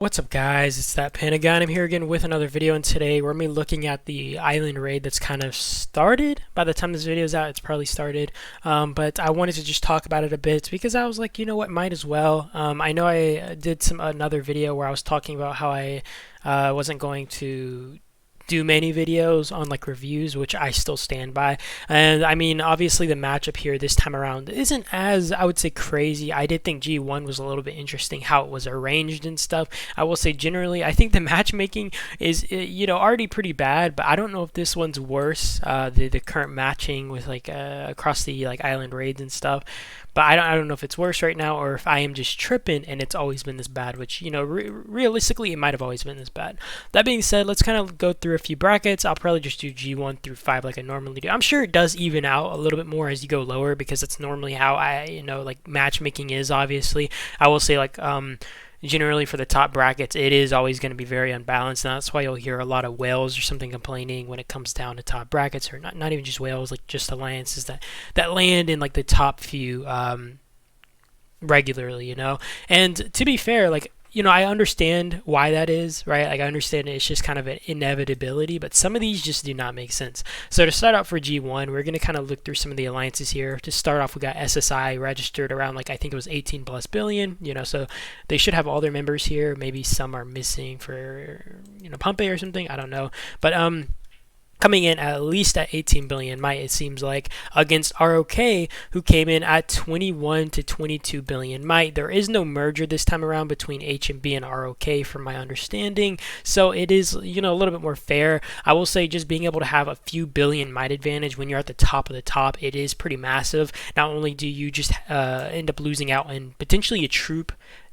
What's up, guys? It's that Pentagon. I'm here again with another video, and today we're going to be looking at the island raid that's kind of started. By the time this video is out, it's probably started. But I wanted to just talk about it a bit because I was like, you know what, might as well. I know I did another video where I was talking about how I wasn't going to do many videos on like reviews, which I still stand by. And I mean, obviously the matchup here this time around isn't as, I would say, crazy. I did think G1 was a little bit interesting, how it was arranged and stuff. I will say generally I think the matchmaking is already pretty bad, but I don't know if this one's worse, the current matching with like across the like island raids and stuff. But I don't know if it's worse right now or if I am just tripping and it's always been this bad, which, realistically, it might have always been this bad. That being said, let's kind of go through a few brackets. I'll probably just do G1 through 5 like I normally do. I'm sure it does even out a little bit more as you go lower because that's normally how like matchmaking is, obviously. I will say, like, generally for the top brackets, it is always going to be very unbalanced, and that's why you'll hear a lot of whales or something complaining when it comes down to top brackets, or not even just whales, like just alliances that land in like the top few regularly, And to be fair, like, I understand why that is, right? Like, I understand it's just kind of an inevitability, but some of these just do not make sense. So to start out for G1, we're going to kind of look through some of the alliances here. To start off, we got SSI registered around, like, I think it was 18 plus billion, so they should have all their members here. Maybe some are missing for, Pompey or something. I don't know. But, coming in at least at 18 billion might, it seems like, against ROK, who came in at 21 to 22 billion might. There is no merger this time around between HMB and ROK from my understanding, so it is, a little bit more fair. I will say just being able to have a few billion might advantage when you're at the top of the top, it is pretty massive. Not only do you just end up losing out on potentially a troop,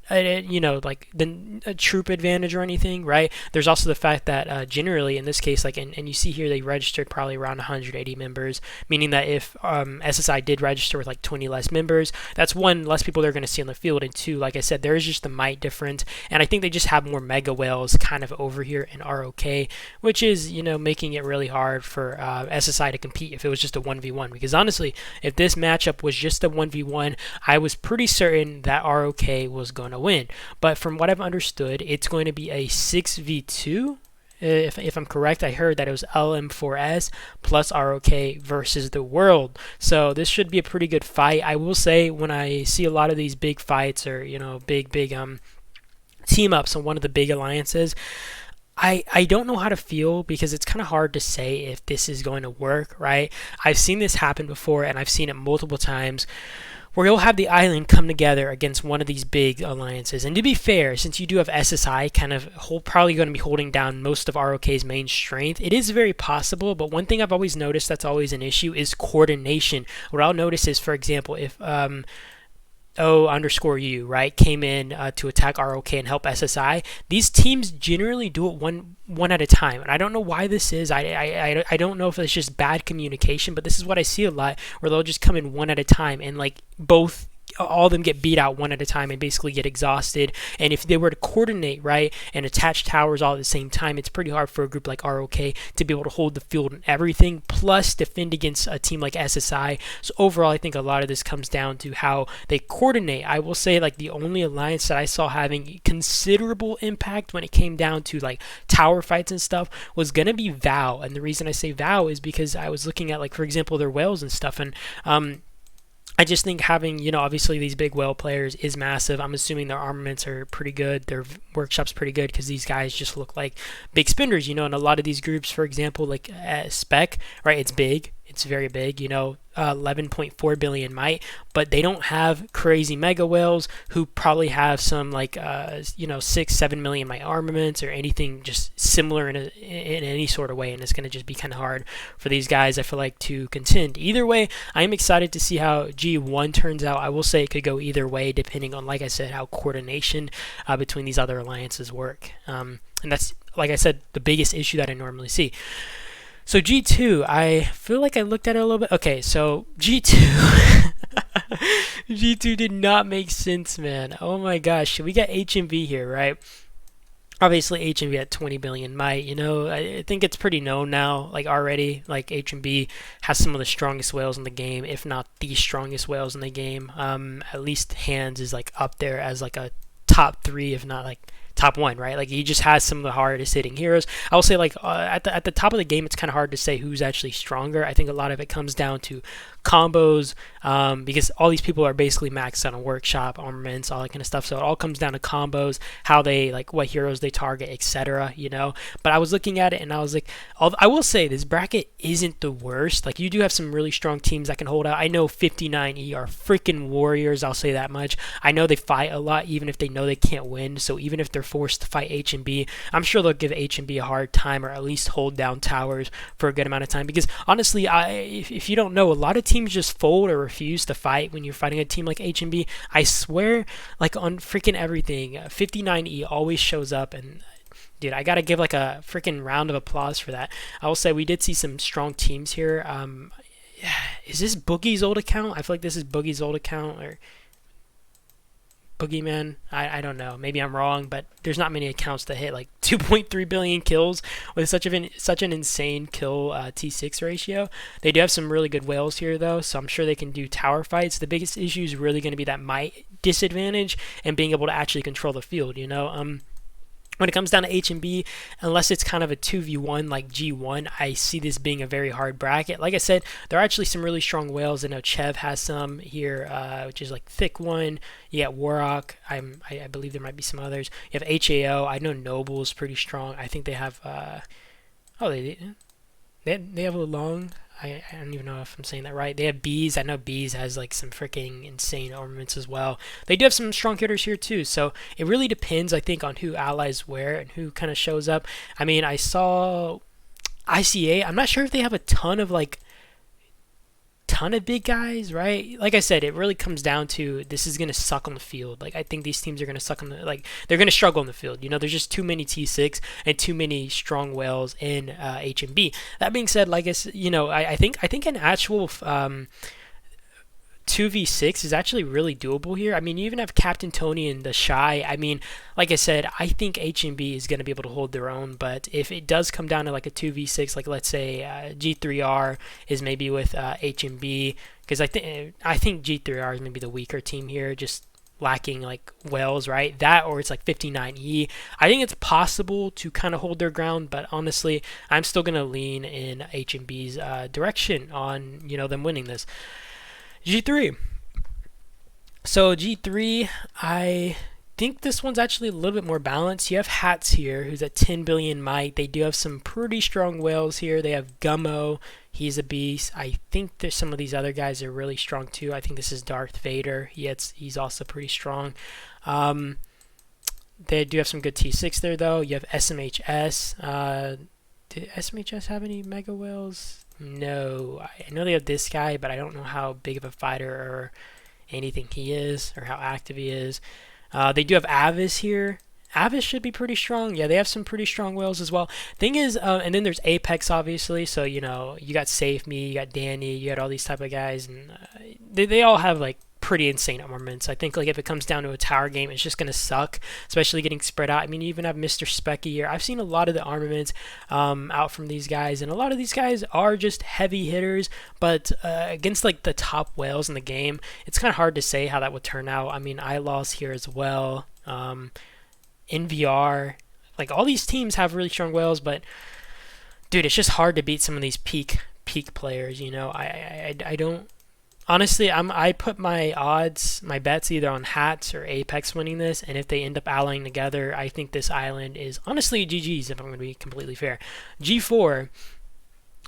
like a troop advantage or anything, right? There's also the fact that generally in this case, like, and you see here they registered probably around 180 members, meaning that if SSI did register with like 20 less members, that's one less people they're going to see on the field, and two, like I said, there is just the might difference, and I think they just have more mega whales kind of over here in ROK, which is making it really hard for SSI to compete if it was just a 1v1. Because honestly, if this matchup was just a 1v1, I was pretty certain that ROK was going to win. But from what I've understood, it's going to be a 6v2. If I'm correct, I heard that it was LM4S plus ROK versus the world. So this should be a pretty good fight. I will say, when I see a lot of these big fights or big team ups on one of the big alliances, I don't know how to feel, because it's kind of hard to say if this is going to work, right? I've seen this happen before, and I've seen it multiple times, where you'll have the island come together against one of these big alliances. And to be fair, since you do have SSI kind of probably going to be holding down most of ROK's main strength, it is very possible. But one thing I've always noticed that's always an issue is coordination. What I'll notice is, for example, if O_U, right, came in to attack ROK and help SSI, these teams generally do it one at a time, and I don't know why this is. I don't know if it's just bad communication, but this is what I see a lot, where they'll just come in one at a time, and like all of them get beat out one at a time and basically get exhausted. And if they were to coordinate, right, and attach towers all at the same time, it's pretty hard for a group like ROK to be able to hold the field and everything, plus defend against a team like SSI. So overall, I think a lot of this comes down to how they coordinate. I will say, like, the only alliance that I saw having considerable impact when it came down to like tower fights and stuff was gonna be Vow. And the reason I say Vow is because I was looking at, like, for example, their whales and stuff, and I just think having, obviously these big whale players is massive. I'm assuming their armaments are pretty good. Their workshop's pretty good, because these guys just look like big spenders, and a lot of these groups, for example, like Spec, right, it's big. It's very big, 11.4 billion might, but they don't have crazy mega whales who probably have some like 6-7 million might armaments or anything just similar in any sort of way, and it's going to just be kind of hard for these guys, I feel like, to contend. Either way, I am excited to see how G1 turns out. I will say it could go either way depending on, like I said, how coordination between these other alliances work, and that's, like I said, the biggest issue that I normally see. So G2, I feel like I looked at it a little bit. Okay, so G2, G2 did not make sense, man. Oh my gosh, we got HMV here, right? Obviously, HMV at 20 billion might, I think it's pretty known now, like, already, like, HMV has some of the strongest whales in the game, if not the strongest whales in the game. At least Hands is, like, up there as, like, a top 3, if not, like, top one, right? Like he just has some of the hardest hitting heroes. I will say like at the top of the game, it's kind of hard to say who's actually stronger. I think a lot of it comes down to combos, because all these people are basically maxed out on workshop, armaments, all that kind of stuff. So it all comes down to combos, how they like what heroes they target, etc. You know. But I was looking at it and I was like, I will say this bracket isn't the worst. Like you do have some really strong teams that can hold out. I know 59E are freaking warriors. I'll say that much. I know they fight a lot, even if they know they can't win. So even if they're forced to fight H&B, I'm sure they'll give H&B a hard time, or at least hold down towers for a good amount of time. Because honestly, if you don't know, a lot of teams just fold or refuse to fight when you're fighting a team like H&B. I swear, like on freaking everything, 59E always shows up, and dude, I gotta give like a freaking round of applause for that. I will say we did see some strong teams here. Is this Boogie's old account? I feel like this is Boogie's old account, or Boogeyman. I don't know. Maybe I'm wrong, but there's not many accounts that hit like 2.3 billion kills with such an insane kill T6 ratio. They do have some really good whales here though, so I'm sure they can do tower fights. The biggest issue is really going to be that might disadvantage and being able to actually control the field. You know. When it comes down to H&B, unless it's kind of a 2v1 like G1, I see this being a very hard bracket. Like I said, there are actually some really strong whales. I know Chev has some here, which is like thick one. You got Warrock. I believe there might be some others. You have HAO. I know Noble is pretty strong. I think they have... they have a long... I don't even know if I'm saying that right. They have Bees. I know Bees has like some freaking insane armaments as well. They do have some strong hitters here too. So it really depends, I think, on who allies where and who kind of shows up. I mean, I saw ICA. I'm not sure if they have a ton of big guys, right? Like I said, it really comes down to this is going to suck on the field. Like I think these teams are going to suck on they're going to struggle on the field. You know, there's just too many T6 and too many strong whales in H&B. That being said, like I think an actual 2v6 is actually really doable here. I mean, you even have Captain Tony and the Shy. I mean, like I said, I think H&B is going to be able to hold their own, but if it does come down to like a 2v6, like let's say G3R is maybe with H&B, because I think G3R is maybe the weaker team here, just lacking like whales, right? That, or it's like 59E. I think it's possible to kind of hold their ground, but honestly, I'm still going to lean in H&B's direction on, them winning this. G3. So G3, I think this one's actually a little bit more balanced. You have Hats here, who's at 10 billion might. They do have some pretty strong whales here. They have Gummo. He's a beast. I think there's some of these other guys are really strong too. I think this is Darth Vader. He's also pretty strong. They do have some good T6 there though. You have SMHS. Did SMHS have any mega whales? No, I know they have this guy, but I don't know how big of a fighter or anything he is, or how active he is. They do have Avis here. Avis should be pretty strong. Yeah, they have some pretty strong whales as well. Thing is, and then there's Apex, obviously. So, you got Save Me, you got Danny, you got all these type of guys, and they all have like pretty insane armaments. I think like if it comes down to a tower game, it's just gonna suck, especially getting spread out. I mean, you even have Mr. Specky here. I've seen a lot of the armaments out from these guys, and a lot of these guys are just heavy hitters, but against like the top whales in the game, it's kind of hard to say how that would turn out. I mean, I lost here as well. NVR, like all these teams have really strong whales, but dude, it's just hard to beat some of these peak players. I don't. Honestly, I put my bets either on Hats or Apex winning this, and if they end up allying together, I think this island is honestly GG's, if I'm going to be completely fair. G4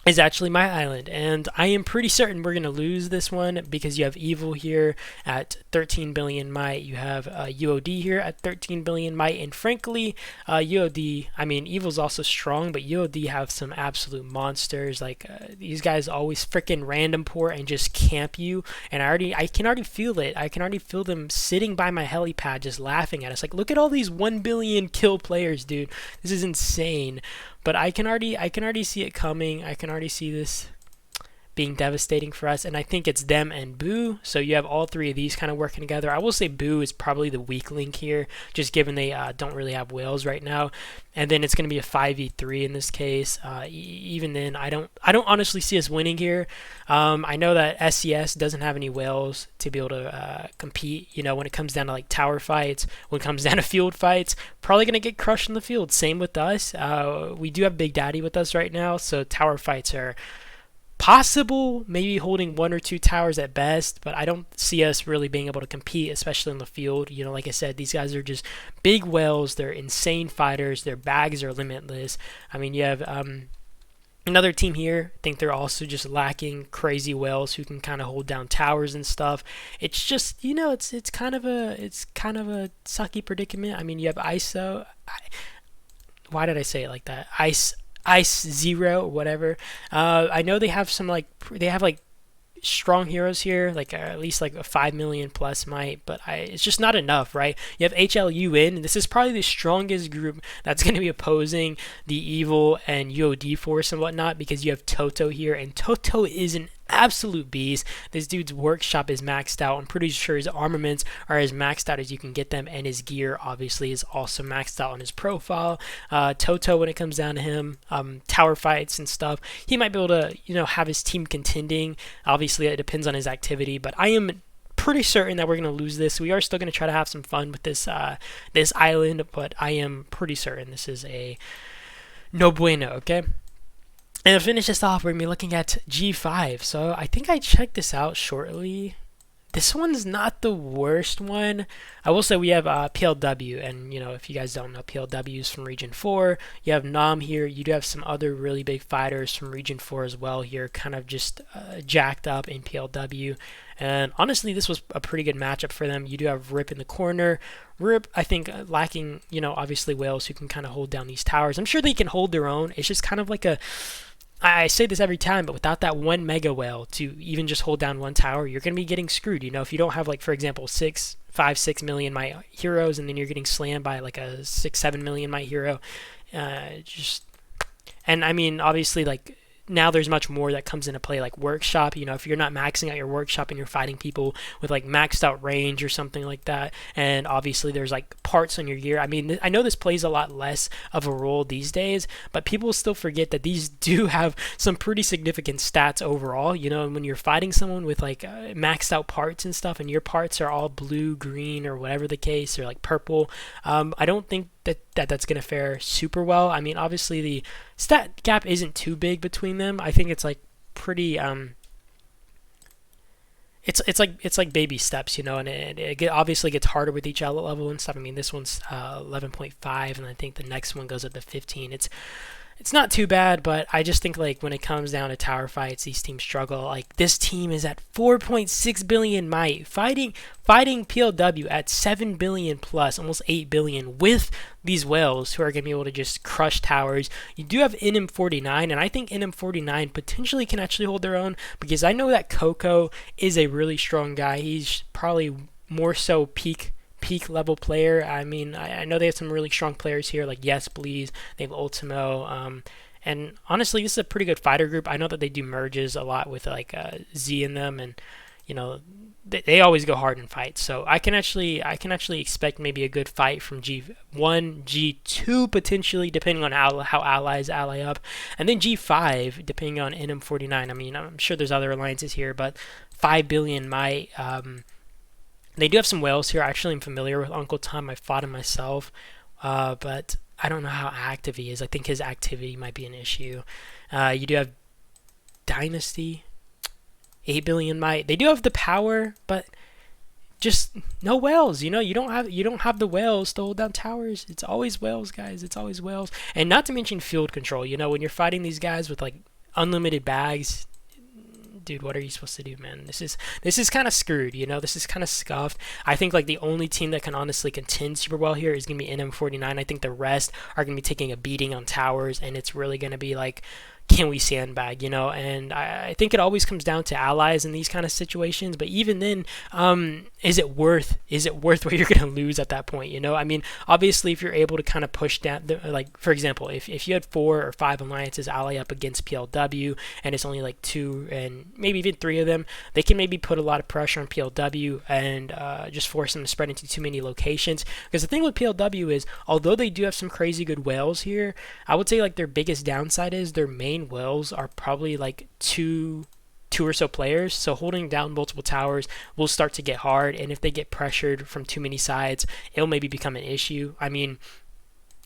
is actually my island, and I am pretty certain we're going to lose this one because you have Evil here at 13 billion might, you have UOD here at 13 billion might, and frankly, UOD, I mean, Evil's also strong, but UOD have some absolute monsters. Like these guys always freaking random port and just camp you, and I can already feel it. I can already feel them sitting by my helipad just laughing at us. Like, look at all these 1 billion kill players, dude. This is insane. But I can already see it coming. I can already see this being devastating for us. And I think it's them and Boo. So you have all three of these kind of working together. I will say Boo is probably the weak link here, just given they don't really have whales right now. And then it's going to be a 5v3 in this case. Even then, I don't honestly see us winning here. I know that SCS doesn't have any whales to be able to compete. You know, when it comes down to like tower fights, when it comes down to field fights, probably going to get crushed in the field. Same with us. We do have Big Daddy with us right now, so tower fights are possible, maybe holding 1 or 2 towers at best, but I don't see us really being able to compete, especially in the field. You know, like I said, these guys are just big whales. They're insane fighters. Their bags are limitless. I mean, you have another team here. I think they're also just lacking crazy whales who can kind of hold down towers and stuff. It's just, you know, it's kind of a sucky predicament. I mean, you have ISO. Why did I say it like that? Ice Zero, whatever. I know they have some strong heroes here, like at least like a 5 million plus might, but it's just not enough, right? You have HLUN, and this is probably the strongest group that's going to be opposing the Evil and UOD Force and whatnot, because you have Toto here, and Toto is an absolute beast. This dude's workshop is maxed out. I'm pretty sure his armaments are as maxed out as you can get them, and his gear obviously is also maxed out on his profile. Toto, when it comes down to him, tower fights and stuff, he might be able to, you know, have his team contending. Obviously it depends on his activity, but I am pretty certain that we're going to lose this. We are still going to try to have some fun with this this island, but I am pretty certain this is a no bueno, okay? And to finish this off, we're going to be looking at G5. So I think I checked this out shortly. This one's not the worst one. I will say we have PLW, and you know, if you guys don't know, PLW is from Region 4. You have Nam here. You do have some other really big fighters from Region 4 as well here, kind of just jacked up in PLW. And honestly, this was a pretty good matchup for them. You do have Rip in the corner. Rip, I think, lacking, you know, obviously whales who can kind of hold down these towers. I'm sure they can hold their own. It's just kind of like I say this every time, but without that one mega whale to even just hold down one tower, you're going to be getting screwed. You know, if you don't have, like, for example, 6 million might heroes, and then you're getting slammed by like a 6-7 million might hero, and I mean, obviously, like, now there's much more that comes into play, like workshop. You know, if you're not maxing out your workshop and you're fighting people with like maxed out range or something like that, and obviously there's like parts on your gear. I mean, I know this plays a lot less of a role these days, but people still forget that these do have some pretty significant stats overall. You know, when you're fighting someone with like maxed out parts and stuff, and your parts are all blue, green, or whatever the case, or like purple, I don't think that's going to fare super well. I mean, obviously the stat gap isn't too big between them. I think it's like pretty it's like baby steps, you know, and it obviously gets harder with each level and stuff. I mean, this one's 11.5, and I think the next one goes up to 15. It's not too bad, but I just think like when it comes down to tower fights, these teams struggle. Like this team is at 4.6 billion might, fighting PLW at 7 billion plus, almost 8 billion, with these whales who are going to be able to just crush towers. You do have NM49, and I think NM49 potentially can actually hold their own, because I know that Coco is a really strong guy. He's probably more so peak level player. I mean, I know they have some really strong players here, like Yes Please, they have Ultimo, and honestly, this is a pretty good fighter group. I know that they do merges a lot with like Z in them, and you know, they always go hard in fights. So I can actually expect maybe a good fight from G1, G2 potentially, depending on how allies ally up, and then G5 depending on NM49. I mean, I'm sure there's other alliances here, but 5 billion might. They do have some whales here. Actually, I'm familiar with Uncle Tom. I fought him myself, but I don't know how active he is. I think his activity might be an issue. You do have Dynasty, 8 billion might. They do have the power, but just no whales. You know, you don't have the whales to hold down towers. It's always whales, guys. It's always whales. And not to mention field control. You know, when you're fighting these guys with like unlimited bags, dude, what are you supposed to do, man? This is kind of screwed, you know. This is kind of scuffed. I think like the only team that can honestly contend super well here is gonna be NM49. I think the rest are gonna be taking a beating on towers, and it's really gonna be like can we sandbag, and I think it always comes down to allies in these kind of situations. But even then, is it worth what you're going to lose at that point? I mean, obviously, if you're able to kind of push down, like for example, if you had 4 or 5 alliances ally up against PLW, and it's only like 2 and maybe even 3 of them, they can maybe put a lot of pressure on PLW and just force them to spread into too many locations. Because the thing with PLW is, although they do have some crazy good whales here, I would say like their biggest downside is their main whales are probably like two or so players, so holding down multiple towers will start to get hard, and if they get pressured from too many sides, it'll maybe become an issue. I mean,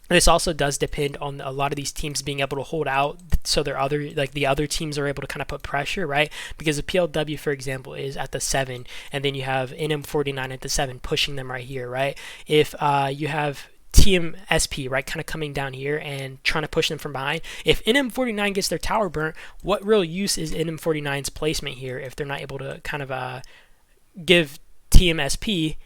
this also does depend on a lot of these teams being able to hold out, so the other teams are able to kind of put pressure, right? Because the PLW, for example, is at the 7, and then you have NM49 at the 7 pushing them right here, right? If you have TMSP, right, kind of coming down here and trying to push them from behind. If NM49 gets their tower burnt, what real use is NM49's placement here if they're not able to kind of give TMSP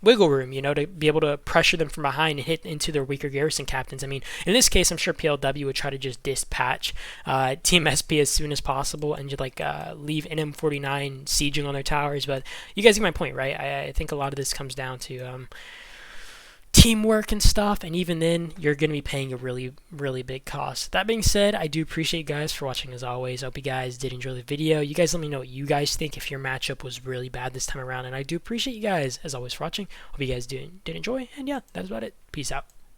wiggle room, to be able to pressure them from behind and hit into their weaker garrison captains? I mean, in this case, I'm sure PLW would try to just dispatch TMSP as soon as possible and just leave NM49 sieging on their towers. But you guys get my point, right? I think a lot of this comes down to teamwork and stuff, and even then you're going to be paying a really, really big cost. That being said, I do appreciate you guys for watching as always. I hope you guys did enjoy the video. You guys let me know what you guys think if your matchup was really bad this time around, and I do appreciate you guys as always for watching. Hope you guys did enjoy, and yeah, that's about it. Peace out.